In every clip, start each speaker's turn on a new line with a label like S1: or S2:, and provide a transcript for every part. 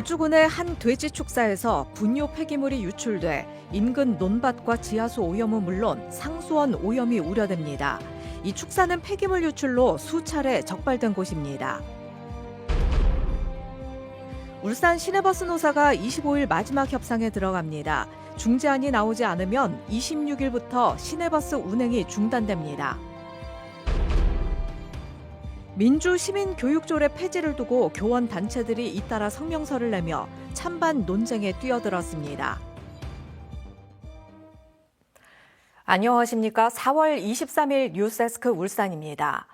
S1: 울주군의 한 돼지 축사에서 분뇨 폐기물이 유출돼 인근 논밭과 지하수 오염은 물론 상수원 오염이 우려됩니다. 이 축사는 폐기물 유출로 수차례 적발된 곳입니다. 울산 시내버스 노사가 25일 마지막 협상에 들어갑니다. 중재안이 나오지 않으면 26일부터 시내버스 운행이 중단됩니다. 민주시민교육조례 폐지를 두고 교원단체들이 잇따라 성명서를 내며 찬반 논쟁에 뛰어들었습니다. 안녕하십니까. 4월 23일 뉴스데스크 울산입니다.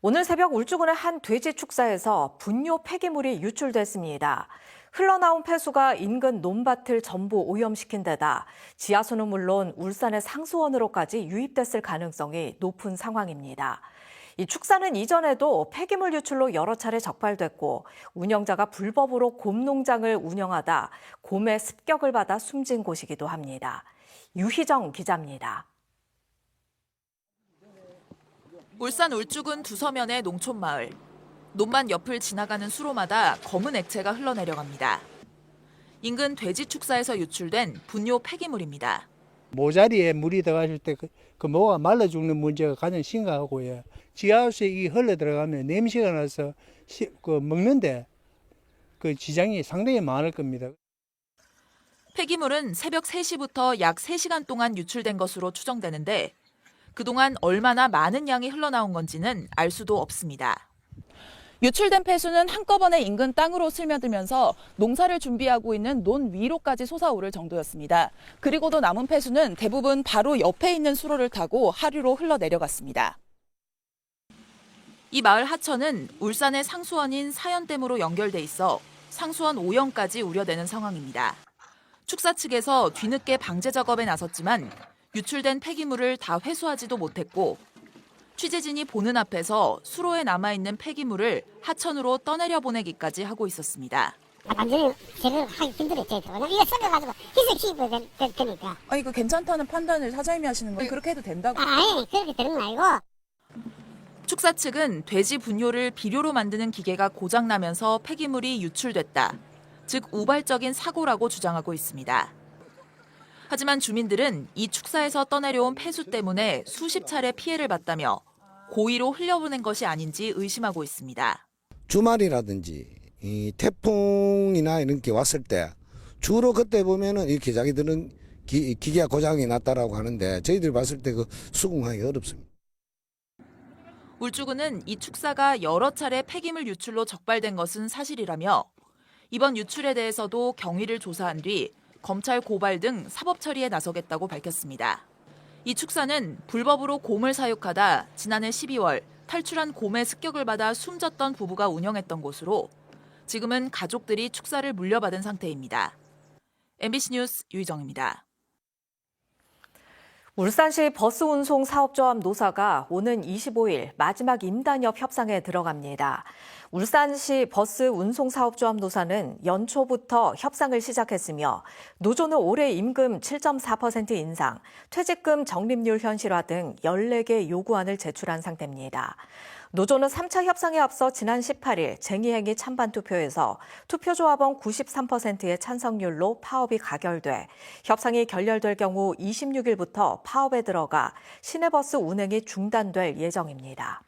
S1: 오늘 새벽 울주군의 한 돼지 축사에서 분뇨 폐기물이 유출됐습니다. 흘러나온 폐수가 인근 논밭을 전부 오염시킨 데다 지하수는 물론 울산의 상수원으로까지 유입됐을 가능성이 높은 상황입니다. 이 축사는 이전에도 폐기물 유출로 여러 차례 적발됐고 운영자가 불법으로 곰 농장을 운영하다 곰의 습격을 받아 숨진 곳이기도 합니다. 유희정 기자입니다.
S2: 울산 울주군 두서면의 농촌마을. 논밭 옆을 지나가는 수로마다 검은 액체가 흘러내려갑니다. 인근 돼지 축사에서 유출된 분뇨 폐기물입니다.
S3: 모자리에 물이 들어가실 때 그 모가 말라 죽는 문제가 가장 심각하고요. 지하수에 이 흘러 들어가면 냄새가 나서 먹는데 그 지장이 상당히 많을 겁니다.
S2: 폐기물은 새벽 3시부터 약 3시간 동안 유출된 것으로 추정되는데 그동안 얼마나 많은 양이 흘러나온 건지는 알 수도 없습니다.
S4: 유출된 폐수는 한꺼번에 인근 땅으로 스며들면서 농사를 준비하고 있는 논 위로까지 솟아오를 정도였습니다. 그리고도 남은 폐수는 대부분 바로 옆에 있는 수로를 타고 하류로 흘러내려갔습니다.
S2: 이 마을 하천은 울산의 상수원인 사연댐으로 연결돼 있어 상수원 오염까지 우려되는 상황입니다. 축사 측에서 뒤늦게 방제 작업에 나섰지만 유출된 폐기물을 다 회수하지도 못했고 취재진이 보는 앞에서 수로에 남아있는 폐기물을 하천으로 떠내려 보내기까지 하고 있었습니다.
S5: 완전히 제대로 하기 힘들었죠. 왜냐면 이게 섞여가지고 희석시키고 되니까.
S4: 아니, 그 괜찮다는 판단을 사장님이 하시는 거예요? 그렇게 해도 된다고?
S5: 아니, 그렇게 되는 건 아니고.
S2: 축사 측은 돼지 분뇨를 비료로 만드는 기계가 고장나면서 폐기물이 유출됐다. 즉 우발적인 사고라고 주장하고 있습니다. 하지만 주민들은 이 축사에서 떠내려온 폐수 때문에 수십 차례 피해를 봤다며 고의로 흘려보낸 것이 아닌지 의심하고 있습니다.
S6: 주말이라든지 이 태풍이나 이런 게 왔을 때 주로 그때 보면은 이렇게 자기들은 기계가 고장이 났다라고 하는데 저희들이 봤을 때 그 수긍하기 어렵습니다.
S2: 울주군은 이 축사가 여러 차례 폐기물 유출로 적발된 것은 사실이라며 이번 유출에 대해서도 경위를 조사한 뒤 검찰 고발 등 사법 처리에 나서겠다고 밝혔습니다. 이 축사는 불법으로 곰을 사육하다 지난해 12월 탈출한 곰의 습격을 받아 숨졌던 부부가 운영했던 곳으로 지금은 가족들이 축사를 물려받은 상태입니다. MBC 뉴스 유희정입니다.
S1: 울산시 버스 운송 사업조합 노사가 오는 25일 마지막 임단협 협상에 들어갑니다. 울산시 버스 운송 사업조합 노사는 연초부터 협상을 시작했으며 노조는 올해 임금 7.4% 인상, 퇴직금 적립률 현실화 등 14개 요구안을 제출한 상태입니다. 노조는 3차 협상에 앞서 지난 18일 쟁의행위 찬반 투표에서 투표조합원 93%의 찬성률로 파업이 가결돼 협상이 결렬될 경우 26일부터 파업에 들어가 시내버스 운행이 중단될 예정입니다.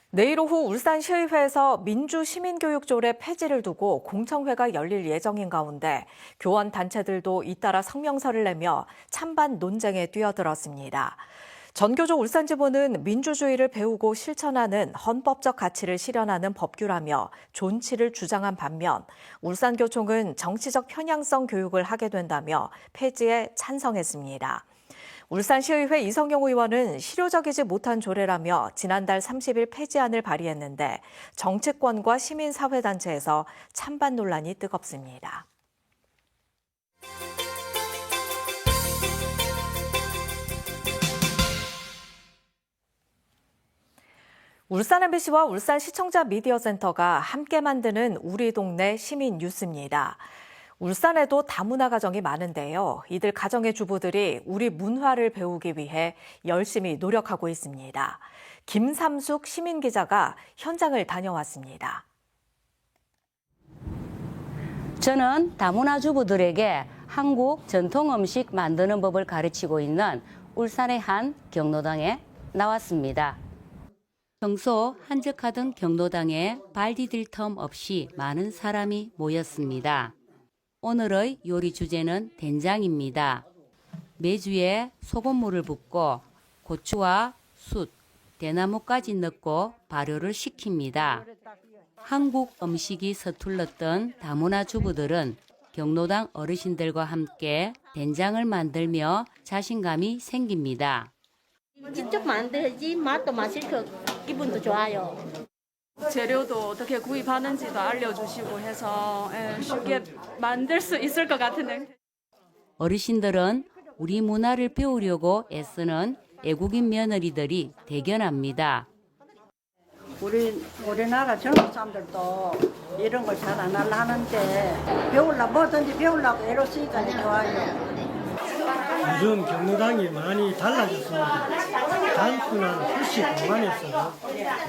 S1: 내일 오후 울산시의회에서 민주시민교육조례 폐지를 두고 공청회가 열릴 예정인 가운데 교원단체들도 잇따라 성명서를 내며 찬반 논쟁에 뛰어들었습니다. 전교조 울산지부는 민주주의를 배우고 실천하는 헌법적 가치를 실현하는 법규라며 존치를 주장한 반면 울산교총은 정치적 편향성 교육을 하게 된다며 폐지에 찬성했습니다. 울산시의회 이성용 의원은 실효적이지 못한 조례라며 지난달 30일 폐지안을 발의했는데 정치권과 시민사회단체에서 찬반 논란이 뜨겁습니다. 울산 MBC와 울산 시청자 미디어센터가 함께 만드는 우리 동네 시민 뉴스입니다. 울산에도 다문화 가정이 많은데요. 이들 가정의 주부들이 우리 문화를 배우기 위해 열심히 노력하고 있습니다. 김삼숙 시민기자가 현장을 다녀왔습니다.
S7: 저는 다문화 주부들에게 한국 전통 음식 만드는 법을 가르치고 있는 울산의 한 경로당에 나왔습니다. 평소 한적하던 경로당에 발 디딜 틈 없이 많은 사람이 모였습니다. 오늘의 요리 주제는 된장입니다. 메주에 소금물을 붓고 고추와 숯, 대나무까지 넣고 발효를 시킵니다. 한국 음식이 서툴렀던 다문화 주부들은 경로당 어르신들과 함께 된장을 만들며 자신감이 생깁니다.
S8: 직접 만들지 맛도 맛있고 기분도 좋아요.
S9: 재료도 어떻게 구입하는지도 알려주시고 해서 쉽게 만들 수 있을 것 같은데.
S7: 어르신들은 우리 문화를 배우려고 애쓰는 애국인 며느리들이 대견합니다.
S10: 우리나라 젊은 사람들도 이런 걸 잘 안 하는데 뭐든지 배우려고 애로 쓰니까 좋아요.
S11: 요즘 경로당이 많이 달라졌습니다. 단순한 후식 공간에서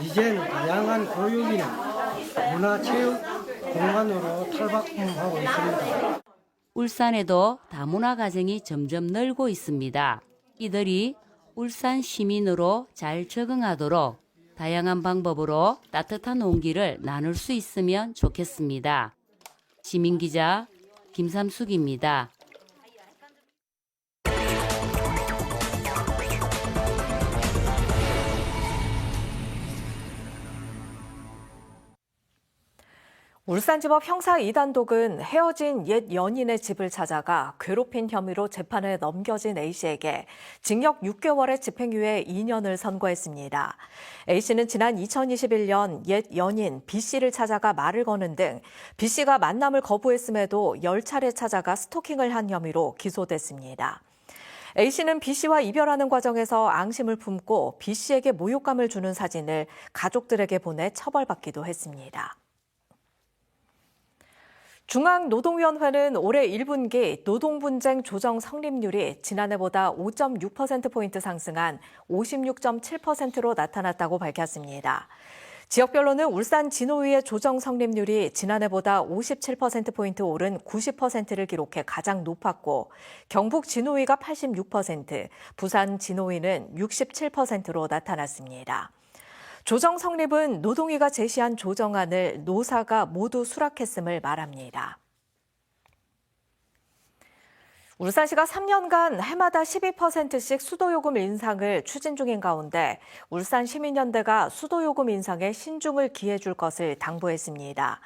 S11: 이제는 다양한 교육이나 문화체육 공간으로 탈바꿈하고 있습니다.
S7: 울산에도 다문화 가정이 점점 늘고 있습니다. 이들이 울산 시민으로 잘 적응하도록 다양한 방법으로 따뜻한 온기를 나눌 수 있으면 좋겠습니다. 시민기자 김삼숙입니다.
S1: 울산지법 형사 2단독은 헤어진 옛 연인의 집을 찾아가 괴롭힌 혐의로 재판에 넘겨진 A씨에게 징역 6개월의 집행유예 2년을 선고했습니다. A씨는 지난 2021년 옛 연인 B씨를 찾아가 말을 거는 등 B씨가 만남을 거부했음에도 10차례 찾아가 스토킹을 한 혐의로 기소됐습니다. A씨는 B씨와 이별하는 과정에서 앙심을 품고 B씨에게 모욕감을 주는 사진을 가족들에게 보내 처벌받기도 했습니다. 중앙노동위원회는 올해 1분기 노동분쟁 조정 성립률이 지난해보다 5.6%포인트 상승한 56.7%로 나타났다고 밝혔습니다. 지역별로는 울산 진호위의 조정 성립률이 지난해보다 57%포인트 오른 90%를 기록해 가장 높았고 경북 진호위가 86%, 부산 진호위는 67%로 나타났습니다. 조정 성립은 노동위가 제시한 조정안을 노사가 모두 수락했음을 말합니다. 울산시가 3년간 해마다 12%씩 수도요금 인상을 추진 중인 가운데 울산시민연대가 수도요금 인상에 신중을 기해 줄 것을 당부했습니다.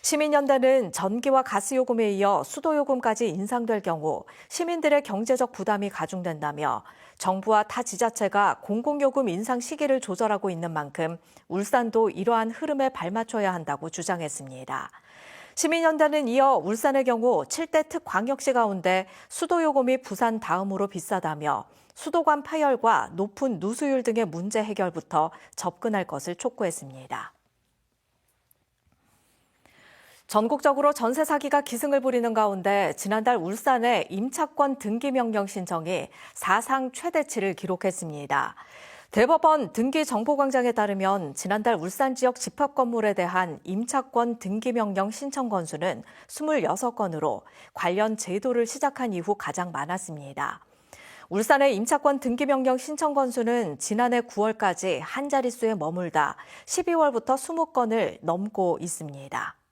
S1: 시민연대는 전기와 가스요금에 이어 수도요금까지 인상될 경우 시민들의 경제적 부담이 가중된다며 정부와 타 지자체가 공공요금 인상 시기를 조절하고 있는 만큼 울산도 이러한 흐름에 발맞춰야 한다고 주장했습니다. 시민연대는 이어 울산의 경우 7대 특광역시 가운데 수도요금이 부산 다음으로 비싸다며 수도관 파열과 높은 누수율 등의 문제 해결부터 접근할 것을 촉구했습니다. 전국적으로 전세 사기가 기승을 부리는 가운데 지난달 울산의 임차권 등기 명령 신청이 사상 최대치를 기록했습니다. 대법원 등기정보광장에 따르면 지난달 울산 지역 집합 건물에 대한 임차권 등기 명령 신청 건수는 26건으로 관련 제도를 시작한 이후 가장 많았습니다. 울산의 임차권 등기 명령 신청 건수는 지난해 9월까지 한 자릿수에 머물다 12월부터 20건을 넘고 있습니다.